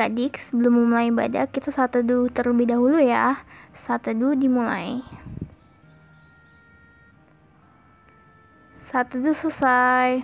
adik-adik, sebelum memulai ibadah, kita saat teduh terlebih dahulu ya. Saat teduh dimulai. Saat teduh selesai.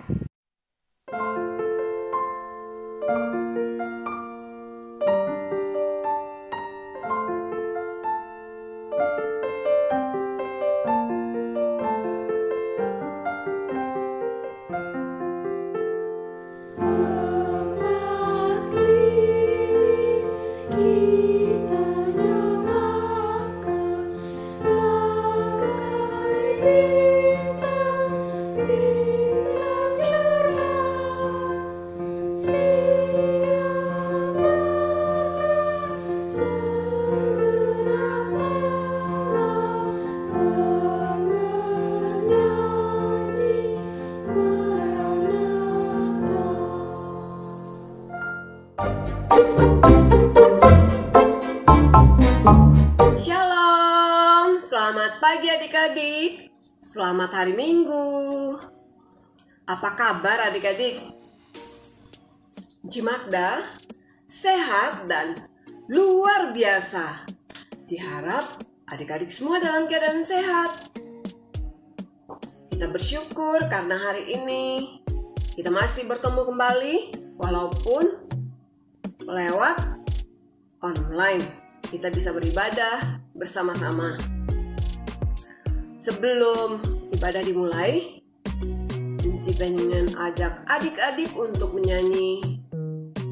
Shalom, selamat pagi adik-adik. Selamat hari Minggu. Apa kabar adik-adik? Magda sehat dan luar biasa. Diharap adik-adik semua dalam keadaan sehat. Kita bersyukur karena hari ini kita masih bertemu kembali walaupun lewat online. Kita bisa beribadah bersama-sama. Sebelum ibadah dimulai, kita ingin ajak adik-adik untuk menyanyi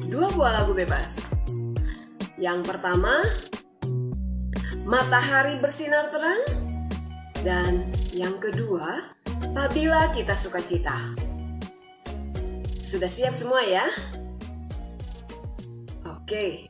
2 buah lagu bebas. Yang pertama, Matahari Bersinar Terang. Dan yang kedua, Apabila Kita Sukacita. Sudah siap semua ya? Oke.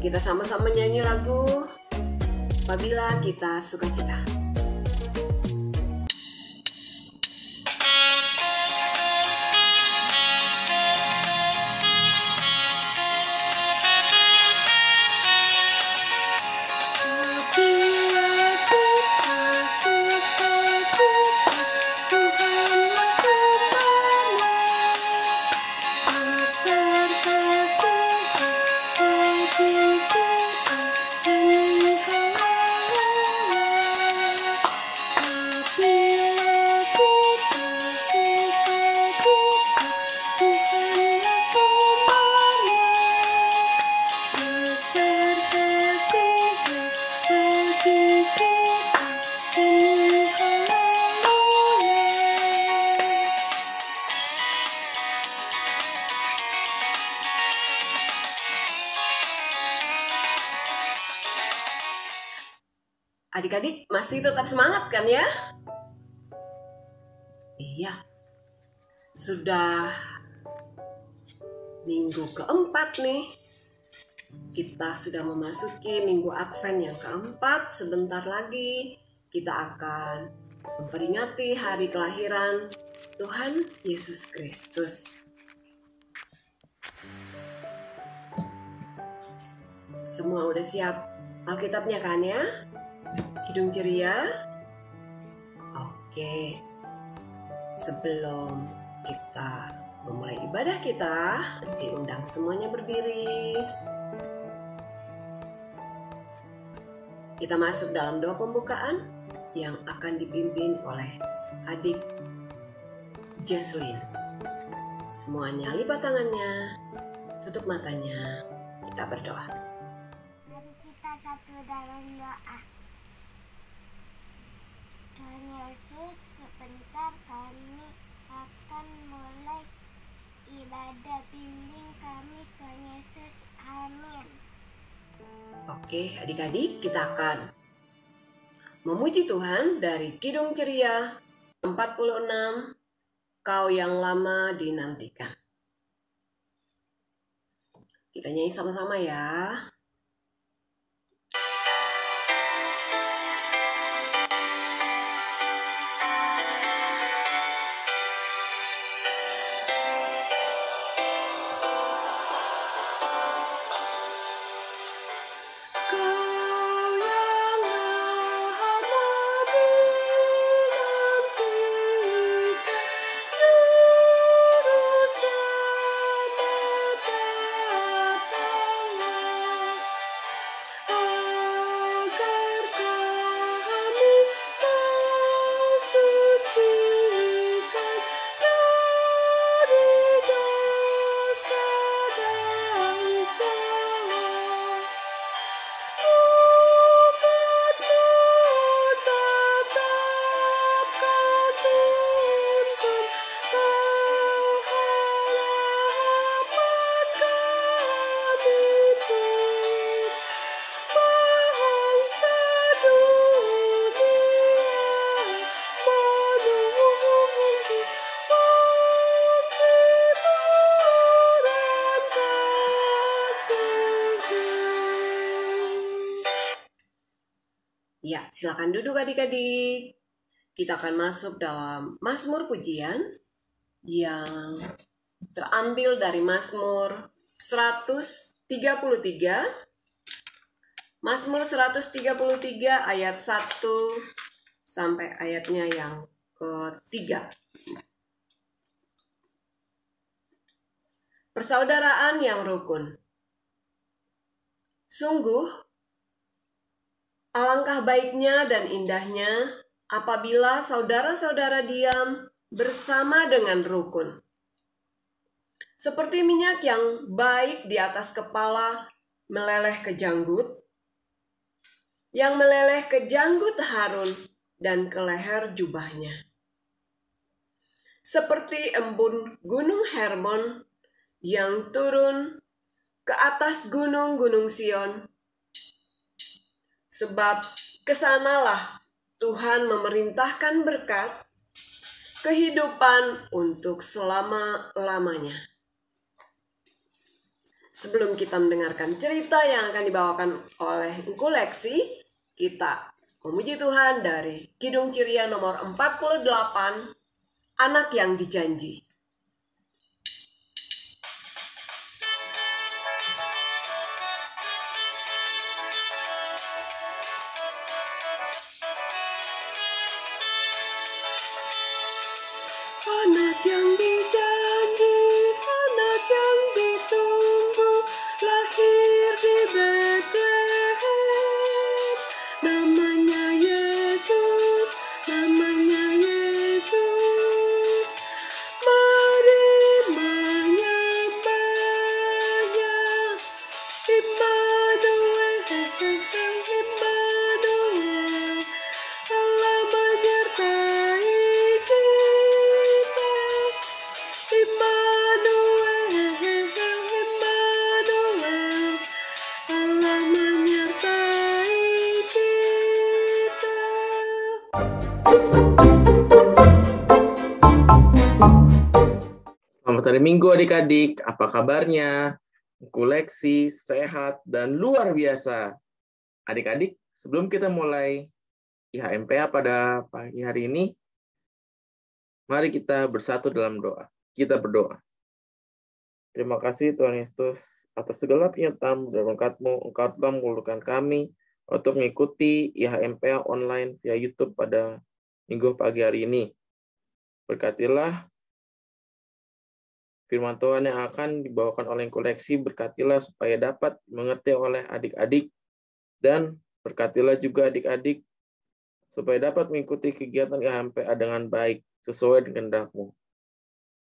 Kita sama-sama nyanyi lagu Apabila Kita Sukacita. Adik-adik masih tetap semangat kan ya? Iya, sudah minggu keempat nih. Kita sudah memasuki minggu Advent yang keempat. Sebentar lagi kita akan memperingati hari kelahiran Tuhan Yesus Kristus. Semua udah siap Alkitabnya kan ya? Hidung ceria? Oke. Sebelum kita memulai ibadah kita, Eci undang semuanya berdiri. Kita masuk dalam doa pembukaan yang akan dipimpin oleh adik Jesslyn. Semuanya lipat tangannya, tutup matanya, kita berdoa. Mari kita satu dalam doa. Tuhan Yesus, sebentar kami akan mulai ibadah, bimbing kami Tuhan Yesus, amin. Oke, adik-adik, kita akan memuji Tuhan dari Kidung Ceria 46, Kau yang lama dinantikan. Kita nyanyi sama-sama ya. Ya, silakan duduk adik-adik. Kita akan masuk dalam Mazmur pujian yang terambil dari Mazmur 133. Mazmur 133 ayat 1 sampai ayatnya yang ketiga. Persaudaraan yang rukun. Sungguh, alangkah baiknya dan indahnya apabila saudara-saudara diam bersama dengan rukun. Seperti minyak yang baik di atas kepala meleleh ke janggut, yang meleleh ke janggut Harun dan ke leher jubahnya. Seperti embun gunung Hermon yang turun ke atas gunung-gunung Sion. Sebab kesanalah Tuhan memerintahkan berkat, kehidupan untuk selama-lamanya. Sebelum kita mendengarkan cerita yang akan dibawakan oleh Engku Leksi, kita memuji Tuhan dari Kidung Ceria nomor 48, Anak yang Dijanji. Anak yang dijanji, anak yang ditunggu, lahir di Bethlehem. Namanya Yesus, namanya Yesus. Mari menyembahnya. Immanuel, Immanuel, Allah menyertai kita. Immanuel, Immanuel, Allah menyertai kita. Selamat hari Minggu adik-adik, apa kabarnya? Engku Leksi, sehat, dan luar biasa. Adik-adik, sebelum kita mulai IHMPA pada pagi hari ini, mari kita bersatu dalam doa. Kita berdoa. Terima kasih Tuhan Yesus atas segala penyertaan dan berkat-Mu. Engkau telah mengumpulkan kami untuk mengikuti IHMPA online via YouTube pada Minggu pagi hari ini. Berkatilah firman Tuhan yang akan dibawakan oleh koleksi berkatilah supaya dapat mengerti oleh adik-adik, dan berkatilah juga adik-adik supaya dapat mengikuti kegiatan IHMPA dengan baik sesuai dengan kehendak-Mu.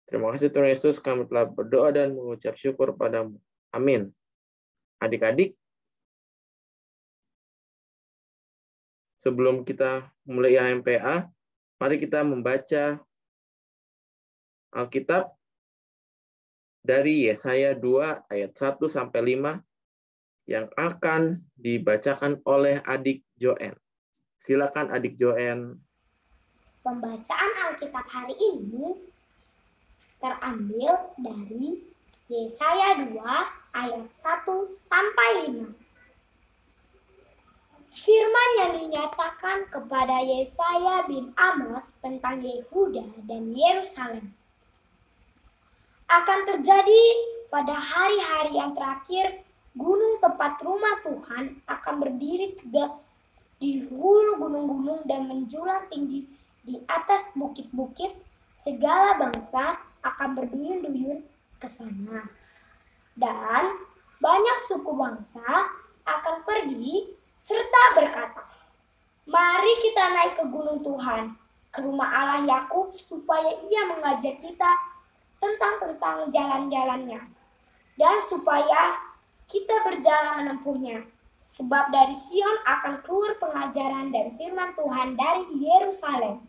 Terima kasih Tuhan Yesus, kami telah berdoa dan mengucap syukur padamu. Amin. Adik-adik, sebelum kita mulai IHMPA, mari kita membaca Alkitab dari Yesaya 2 ayat 1 sampai 5 yang akan dibacakan oleh adik Joen. Silakan adik Joen. Pembacaan Alkitab hari ini terambil dari Yesaya 2 ayat 1 sampai 5. Firman yang dinyatakan kepada Yesaya bin Amos tentang Yehuda dan Yerusalem akan terjadi pada hari-hari yang terakhir. Gunung tempat rumah Tuhan akan berdiri tegak di hulu gunung-gunung dan menjulang tinggi di atas bukit-bukit. Segala bangsa akan berduyun-duyun ke sana. Dan banyak suku bangsa akan pergi serta berkata, "Mari kita naik ke gunung Tuhan, ke rumah Allah Yakub, supaya Ia mengajar kita tentang jalan-jalannya, dan supaya kita berjalan menempuhnya. Sebab dari Sion akan keluar pengajaran dan firman Tuhan dari Yerusalem.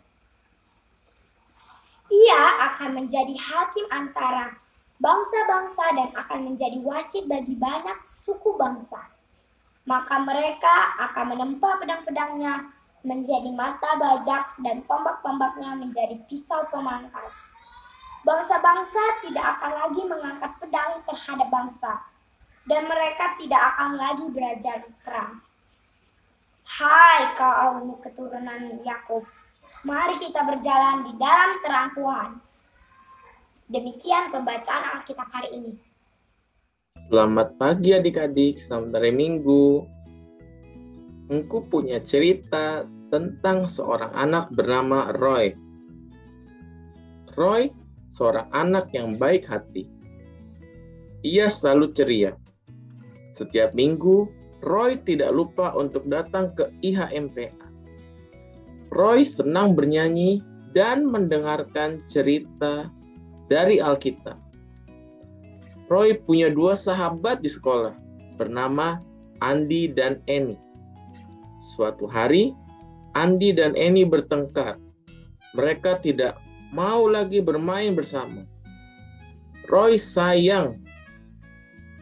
Ia akan menjadi hakim antara bangsa-bangsa dan akan menjadi wasit bagi banyak suku bangsa. Maka mereka akan menempa pedang-pedangnya menjadi mata bajak dan tombak-tombaknya menjadi pisau pemangkas. Bangsa-bangsa tidak akan lagi mengangkat pedang terhadap bangsa, dan mereka tidak akan lagi belajar perang. Hai kaum keturunan Yakub, mari kita berjalan di dalam terang Tuhan." Demikian pembacaan Alkitab hari ini. Selamat pagi adik-adik, selamat hari Minggu. Engkau punya cerita tentang seorang anak bernama Roy. Roy, seorang anak yang baik hati. Ia selalu ceria. Setiap minggu, Roy tidak lupa untuk datang ke IHMPA. Roy senang bernyanyi dan mendengarkan cerita dari Alkitab. Roy punya 2 sahabat di sekolah, bernama Andi dan Annie. Suatu hari, Andi dan Annie bertengkar. Mereka tidak mau lagi bermain bersama. Roy sayang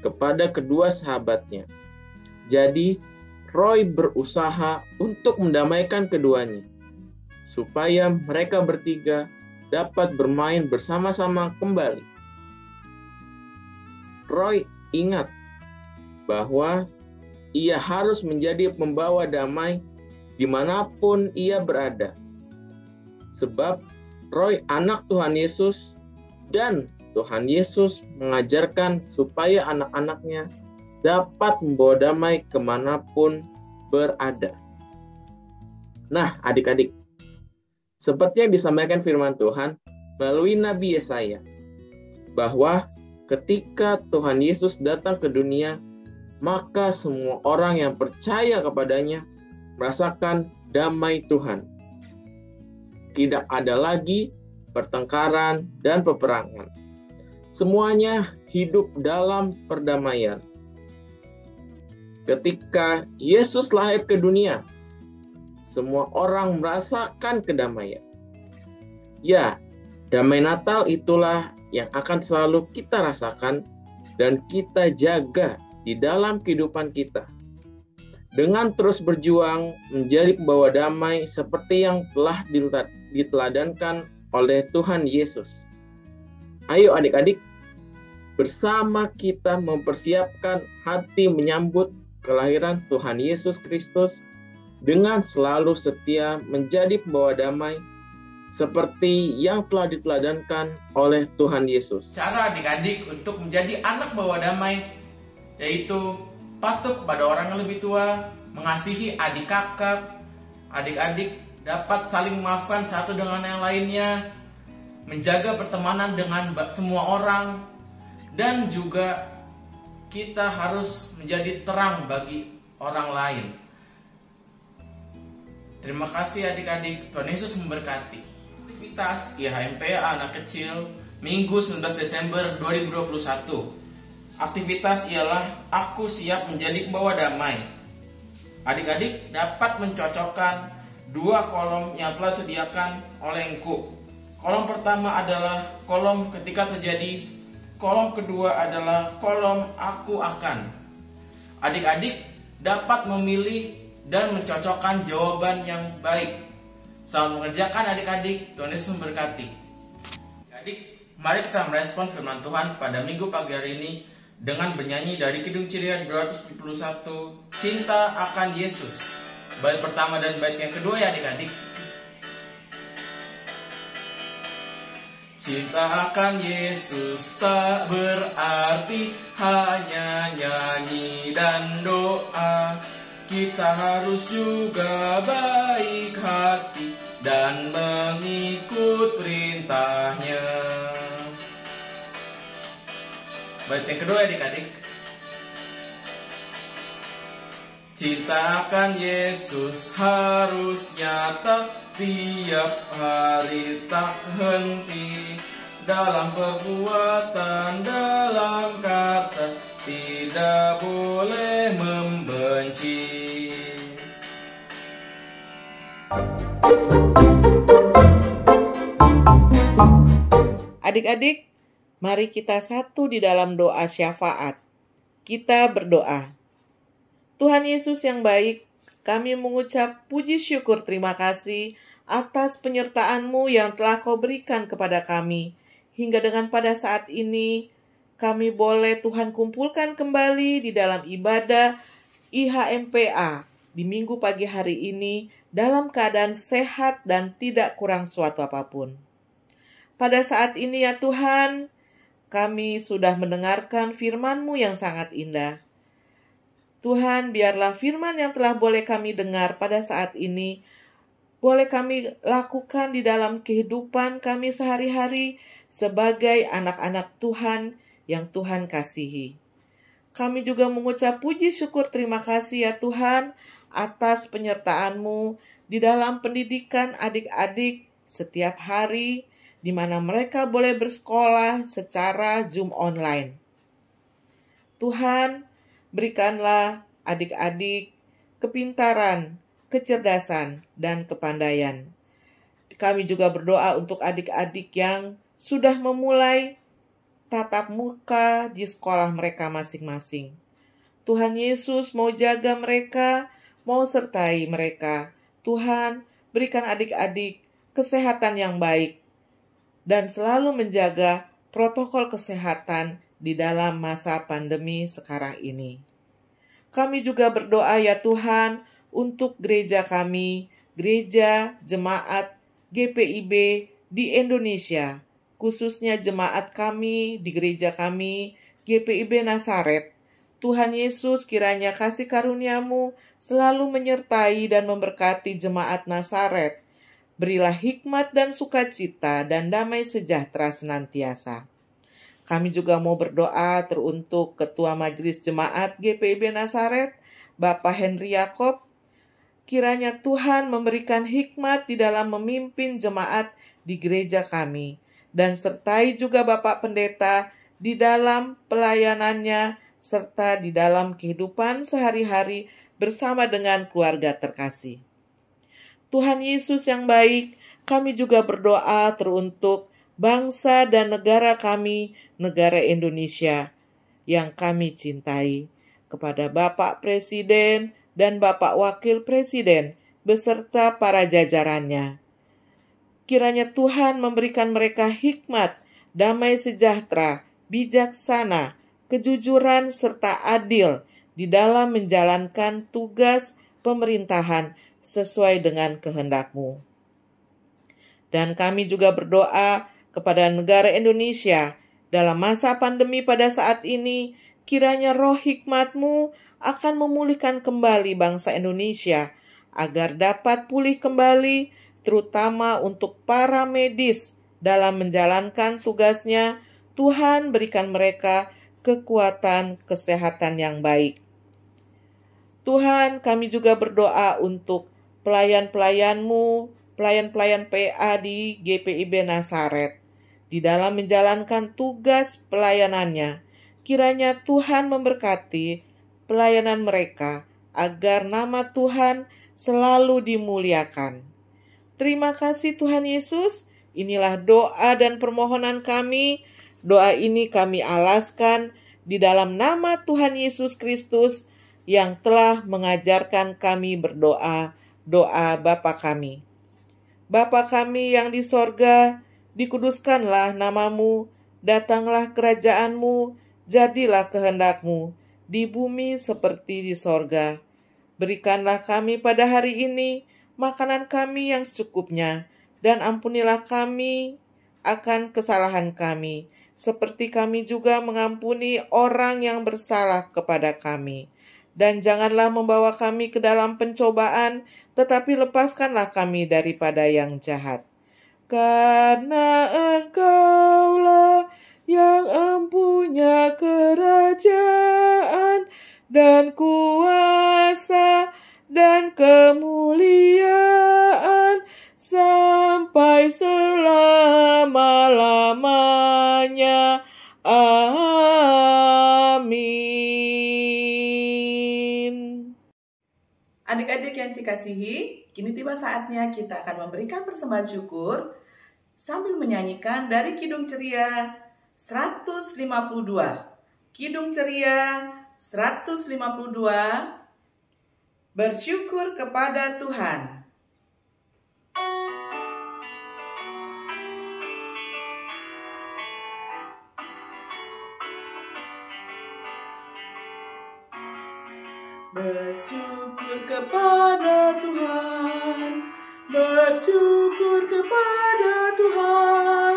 kepada kedua sahabatnya. Jadi, Roy berusaha untuk mendamaikan keduanya, supaya mereka bertiga dapat bermain bersama-sama kembali. Roy ingat bahwa ia harus menjadi pembawa damai dimanapun ia berada. Sebab Roy anak Tuhan Yesus, dan Tuhan Yesus mengajarkan supaya anak-anaknya dapat membawa damai kemanapun berada. Nah, adik-adik, seperti yang disampaikan firman Tuhan melalui Nabi Yesaya, bahwa ketika Tuhan Yesus datang ke dunia, maka semua orang yang percaya kepadanya merasakan damai Tuhan. Tidak ada lagi pertengkaran dan peperangan. Semuanya hidup dalam perdamaian. Ketika Yesus lahir ke dunia, semua orang merasakan kedamaian. Ya, damai Natal itulah yang akan selalu kita rasakan dan kita jaga di dalam kehidupan kita. Dengan terus berjuang menjadi pembawa damai seperti yang telah diteladankan oleh Tuhan Yesus. Ayo adik-adik, bersama kita mempersiapkan hati menyambut kelahiran Tuhan Yesus Kristus dengan selalu setia menjadi pembawa damai seperti yang telah diteladankan oleh Tuhan Yesus. Cara adik-adik untuk menjadi anak bawa damai yaitu patuh kepada orang yang lebih tua, mengasihi adik kakak, adik-adik dapat saling memaafkan satu dengan yang lainnya, menjaga pertemanan dengan semua orang, dan juga kita harus menjadi terang bagi orang lain. Terima kasih adik-adik, Tuhan Yesus memberkati. Aktivitas IHMPA anak kecil Minggu 19 Desember 2021. Aktivitas ialah aku siap menjadi pembawa damai. Adik-adik dapat mencocokkan dua kolom yang telah disediakan oleh engkau. Kolom pertama adalah kolom ketika terjadi, kolom kedua adalah kolom aku akan. Adik-adik dapat memilih dan mencocokkan jawaban yang baik. Selamat mengerjakan adik-adik, Tuhan Yesus memberkati. Adik, mari kita merespon firman Tuhan pada minggu pagi hari ini dengan bernyanyi dari Kidung Ceria 271, Cinta akan Yesus. Bait pertama dan bait yang kedua ya adik-adik. Cinta akan Yesus tak berarti hanya nyanyi dan doa. Kita harus juga baik hati dan mengikut perintahnya. Bait yang kedua adik-adik. Cinta akan Yesus harus nyata tiap hari tak henti. Dalam perbuatan, dalam kata, tidak boleh membenci. Adik-adik, mari kita satu di dalam doa syafaat. Kita berdoa. Tuhan Yesus yang baik, kami mengucap puji syukur terima kasih atas penyertaan-Mu yang telah Kau berikan kepada kami. Hingga dengan pada saat ini, kami boleh Tuhan kumpulkan kembali di dalam ibadah IHMPA di minggu pagi hari ini dalam keadaan sehat dan tidak kurang suatu apapun. Pada saat ini ya Tuhan, kami sudah mendengarkan firman-Mu yang sangat indah. Tuhan, biarlah firman yang telah boleh kami dengar pada saat ini, boleh kami lakukan di dalam kehidupan kami sehari-hari sebagai anak-anak Tuhan yang Tuhan kasihi. Kami juga mengucap puji syukur terima kasih ya Tuhan atas penyertaan-Mu di dalam pendidikan adik-adik setiap hari di mana mereka boleh bersekolah secara Zoom online. Tuhan, berikanlah adik-adik kepintaran, kecerdasan, dan kepandaian. Kami juga berdoa untuk adik-adik yang sudah memulai tatap muka di sekolah mereka masing-masing. Tuhan Yesus mau jaga mereka, mau sertai mereka. Tuhan, berikan adik-adik kesehatan yang baik dan selalu menjaga protokol kesehatan di dalam masa pandemi sekarang ini. Kami juga berdoa ya Tuhan untuk gereja kami, gereja jemaat GPIB di Indonesia, khususnya jemaat kami di gereja kami, GPIB Nazaret. Tuhan Yesus, kiranya kasih karunia-Mu selalu menyertai dan memberkati jemaat Nazaret. Berilah hikmat dan sukacita dan damai sejahtera senantiasa. Kami juga mau berdoa teruntuk Ketua Majelis Jemaat GPIB Nazaret, Bapak Henry Yakob. Kiranya Tuhan memberikan hikmat di dalam memimpin jemaat di gereja kami. Dan sertai juga Bapak Pendeta di dalam pelayanannya serta di dalam kehidupan sehari-hari bersama dengan keluarga terkasih. Tuhan Yesus yang baik, kami juga berdoa teruntuk bangsa dan negara kami, negara Indonesia yang kami cintai. Kepada Bapak Presiden dan Bapak Wakil Presiden beserta para jajarannya. Kiranya Tuhan memberikan mereka hikmat, damai sejahtera, bijaksana, kejujuran, serta adil di dalam menjalankan tugas pemerintahan sesuai dengan kehendak-Mu. Dan kami juga berdoa kepada negara Indonesia dalam masa pandemi pada saat ini, kiranya roh hikmat-Mu akan memulihkan kembali bangsa Indonesia agar dapat pulih kembali, terutama untuk para medis dalam menjalankan tugasnya. Tuhan berikan mereka kekuatan kesehatan yang baik. Tuhan, kami juga berdoa untuk pelayan-pelayan-Mu, pelayan-pelayan PA di GPIB Nasaret. Di dalam menjalankan tugas pelayanannya, kiranya Tuhan memberkati pelayanan mereka agar nama Tuhan selalu dimuliakan. Terima kasih Tuhan Yesus. Inilah doa dan permohonan kami. Doa ini kami alaskan di dalam nama Tuhan Yesus Kristus yang telah mengajarkan kami berdoa, doa Bapa kami. Bapa kami yang di sorga, dikuduskanlah namamu, datanglah kerajaanmu, jadilah kehendak-Mu, di bumi seperti di sorga. Berikanlah kami pada hari ini makanan kami yang secukupnya, dan ampunilah kami akan kesalahan kami, seperti kami juga mengampuni orang yang bersalah kepada kami. Dan janganlah membawa kami ke dalam pencobaan, tetapi lepaskanlah kami daripada yang jahat. Karena Engkaulah yang empunya kerajaan dan kuasa dan kemuliaan sampai selama-lamanya. Amin. Adik-adik yang dikasihi, kini tiba saatnya kita akan memberikan persembahan syukur sambil menyanyikan dari Kidung Ceria 152. Kidung Ceria 152, bersyukur kepada Tuhan. Bersyukur kepada Tuhan, bersyukur kepada Tuhan,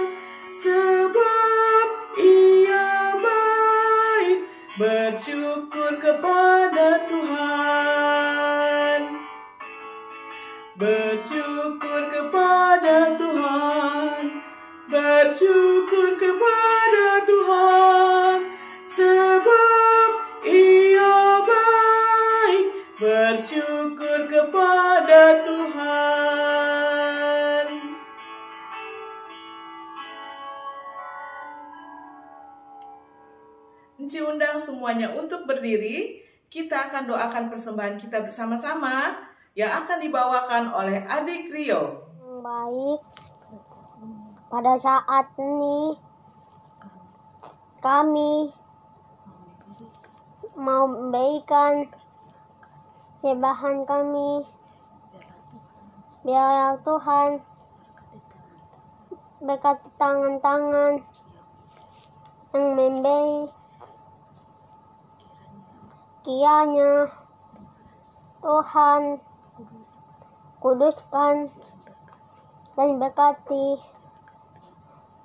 sebab Ia baik. Bersyukur kepada Tuhan, bersyukur kepada Tuhan, bersyukur kepada Tuhan, sebab Ia baik. Bersyukur kepada Tuhan. Enci undang semuanya untuk berdiri. Kita akan doakan persembahan kita bersama-sama yang akan dibawakan oleh Adik Rio. Baik, pada saat ini kami mau memberikan sembahan kami. Biarlah Tuhan berkati tangan-tangan yang memberi. Kiranya Tuhan kuduskan dan berkati.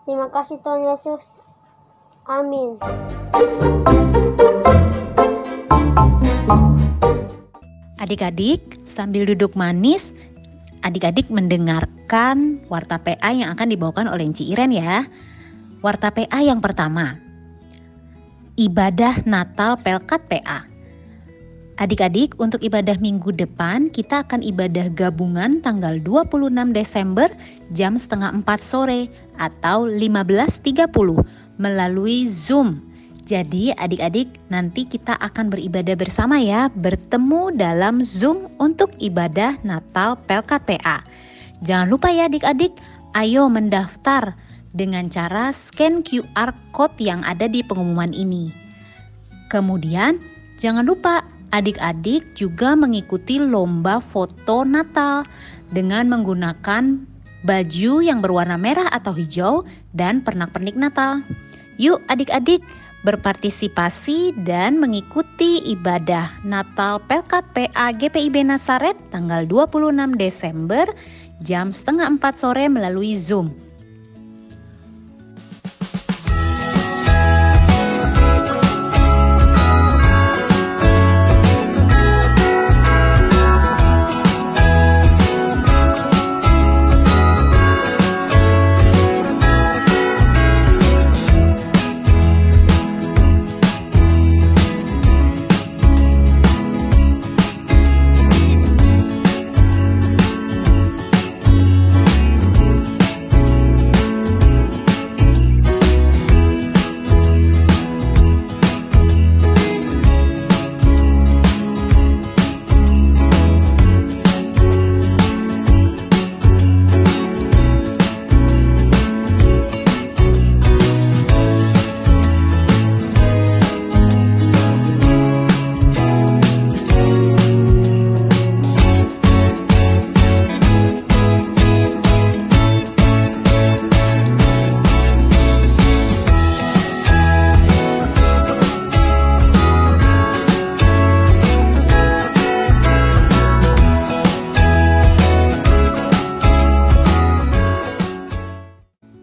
Terima kasih Tuhan Yesus. Amin. Adik-adik, sambil duduk manis, adik-adik mendengarkan warta PA yang akan dibawakan oleh Enci Iren ya. Warta PA yang pertama, ibadah Natal Pelkat PA. Adik-adik, untuk ibadah minggu depan kita akan ibadah gabungan tanggal 26 Desember jam setengah 4 sore atau 15.30 melalui Zoom. Jadi adik-adik, nanti kita akan beribadah bersama ya, bertemu dalam Zoom untuk ibadah Natal Pelkat PA. Jangan lupa ya adik-adik, ayo mendaftar dengan cara scan QR code yang ada di pengumuman ini. Kemudian jangan lupa adik-adik juga mengikuti lomba foto Natal dengan menggunakan baju yang berwarna merah atau hijau dan pernak-pernik Natal. Yuk adik-adik berpartisipasi dan mengikuti ibadah Natal Pelkat PA GPIB Nasaret tanggal 26 Desember jam setengah 4 sore melalui Zoom.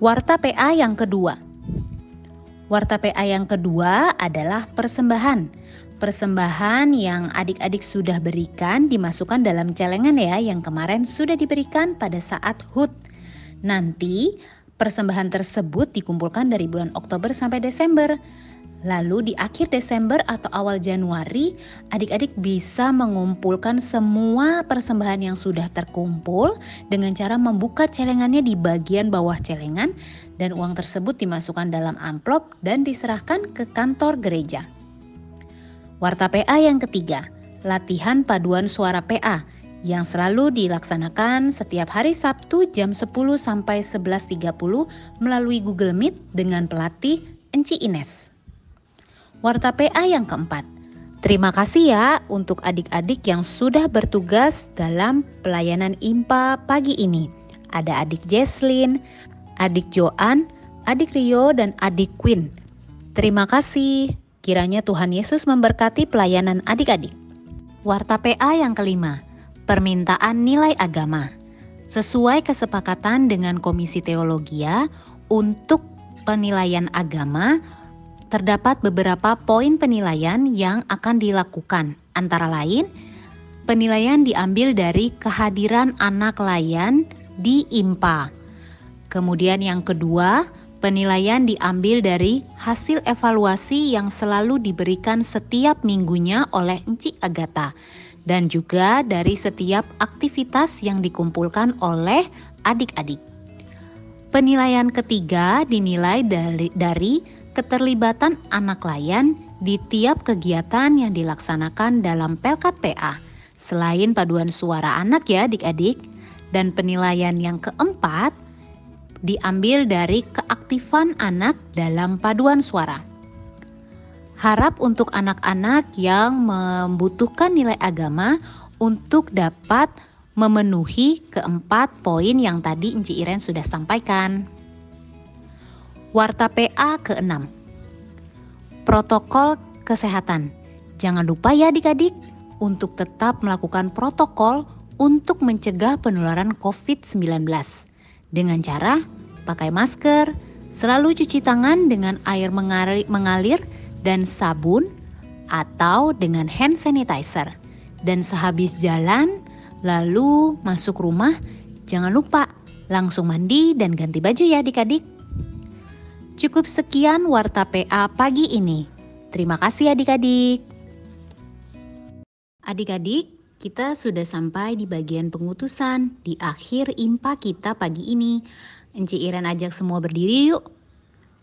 Warta PA yang kedua. Warta PA yang kedua adalah persembahan. Persembahan yang adik-adik sudah berikan dimasukkan dalam celengan ya, yang kemarin sudah diberikan pada saat HUT. Nanti persembahan tersebut dikumpulkan dari bulan Oktober sampai Desember. Lalu di akhir Desember atau awal Januari, adik-adik bisa mengumpulkan semua persembahan yang sudah terkumpul dengan cara membuka celengannya di bagian bawah celengan, dan uang tersebut dimasukkan dalam amplop dan diserahkan ke kantor gereja. Warta PA yang ketiga, latihan paduan suara PA yang selalu dilaksanakan setiap hari Sabtu jam 10 sampai 11.30 melalui Google Meet dengan pelatih Enci Ines. Warta PA yang keempat, terima kasih ya untuk adik-adik yang sudah bertugas dalam pelayanan IMPA pagi ini. Ada adik Jesslyn, adik Joan, adik Rio, dan adik Queen. Terima kasih, kiranya Tuhan Yesus memberkati pelayanan adik-adik. Warta PA yang kelima, permintaan nilai agama. Sesuai kesepakatan dengan Komisi Teologia, untuk penilaian agama, terdapat beberapa poin penilaian yang akan dilakukan. Antara lain, penilaian diambil dari kehadiran anak layan di IMPA. Kemudian yang kedua, penilaian diambil dari hasil evaluasi yang selalu diberikan setiap minggunya oleh Enci Agatha, dan juga dari setiap aktivitas yang dikumpulkan oleh adik-adik. Penilaian ketiga dinilai dari keterlibatan anak layan di tiap kegiatan yang dilaksanakan dalam Pelkat PA, selain paduan suara anak ya adik-adik. Dan penilaian yang keempat diambil dari keaktifan anak dalam paduan suara. Harap untuk anak-anak yang membutuhkan nilai agama untuk dapat memenuhi keempat poin yang tadi Enci Iren sudah sampaikan. Warta PA ke-6, protokol kesehatan. Jangan lupa ya adik-adik untuk tetap melakukan protokol untuk mencegah penularan COVID-19 dengan cara pakai masker, selalu cuci tangan dengan air mengalir dan sabun atau dengan hand sanitizer. Dan sehabis jalan lalu masuk rumah, jangan lupa langsung mandi dan ganti baju ya adik-adik. Cukup sekian Warta PA pagi ini. Terima kasih adik-adik. Adik-adik, kita sudah sampai di bagian pengutusan di akhir IMPA kita pagi ini. Enci Iren ajak semua berdiri yuk.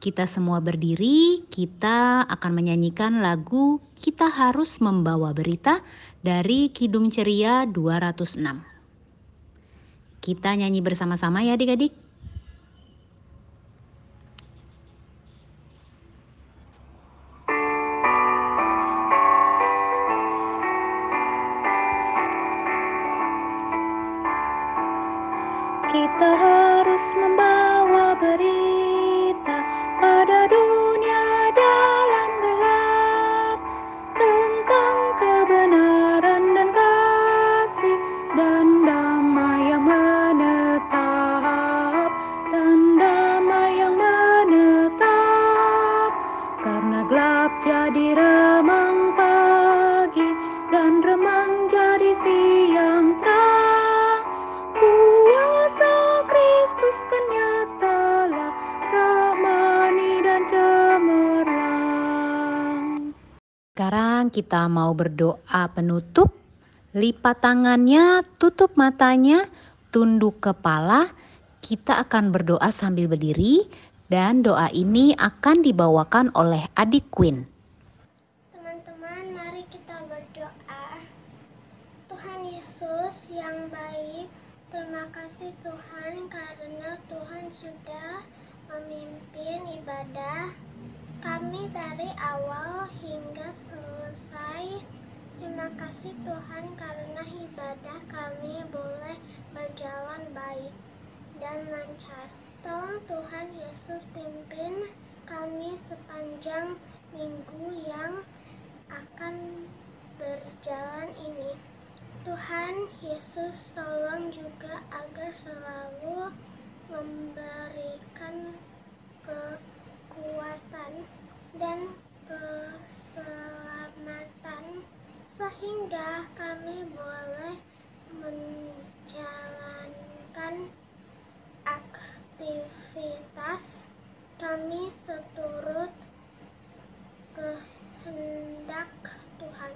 Kita semua berdiri, kita akan menyanyikan lagu Kita Harus Membawa Berita dari Kidung Ceria 206. Kita nyanyi bersama-sama ya adik-adik. Kita harus membawa berita pada dunia dalam gelap tentang kebenaran dan kasih dan damai yang menetap, karena gelap jadi remang pagi dan remang jadi siang terang. Kuasa Kristus kan nyatalah, rahmani dan cemerlang. Sekarang kita mau berdoa penutup. Lipat tangannya, tutup matanya, tunduk kepala. Kita akan berdoa sambil berdiri dan doa ini akan dibawakan oleh adik Queen. Teman-teman, mari kita berdoa. Tuhan Yesus yang baik, terima kasih Tuhan karena Tuhan sudah memimpin ibadah kami dari awal hingga selesai. Terima kasih Tuhan karena ibadah kami boleh berjalan baik dan lancar. Tolong Tuhan Yesus pimpin kami sepanjang minggu yang akan berjalan ini. Tuhan Yesus tolong juga agar selalu memberikan kekuatan dan keselamatan sehingga kami boleh menjalankan aktivitas kami seturut kehendak Tuhan.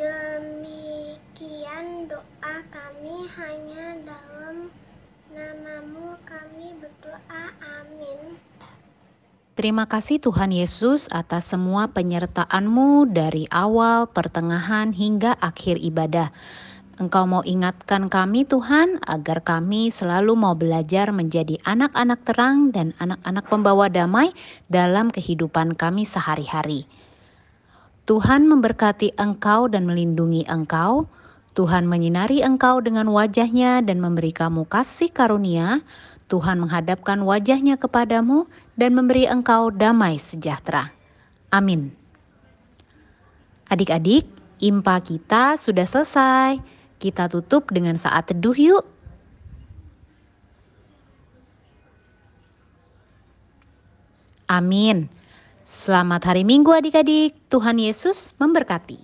Demikian doa kami, hanya dalam nama-Mu kami berdoa. Amin. Terima kasih Tuhan Yesus atas semua penyertaan-Mu dari awal, pertengahan, hingga akhir ibadah. Engkau mau ingatkan kami Tuhan, agar kami selalu mau belajar menjadi anak-anak terang dan anak-anak pembawa damai dalam kehidupan kami sehari-hari. Tuhan memberkati engkau dan melindungi engkau. Tuhan menyinari engkau dengan wajah-Nya dan memberi kamu kasih karunia. Tuhan menghadapkan wajah-Nya kepadamu dan memberi engkau damai sejahtera. Amin. Adik-adik, impa kita sudah selesai. Kita tutup dengan saat teduh yuk. Amin. Selamat hari Minggu adik-adik. Tuhan Yesus memberkati.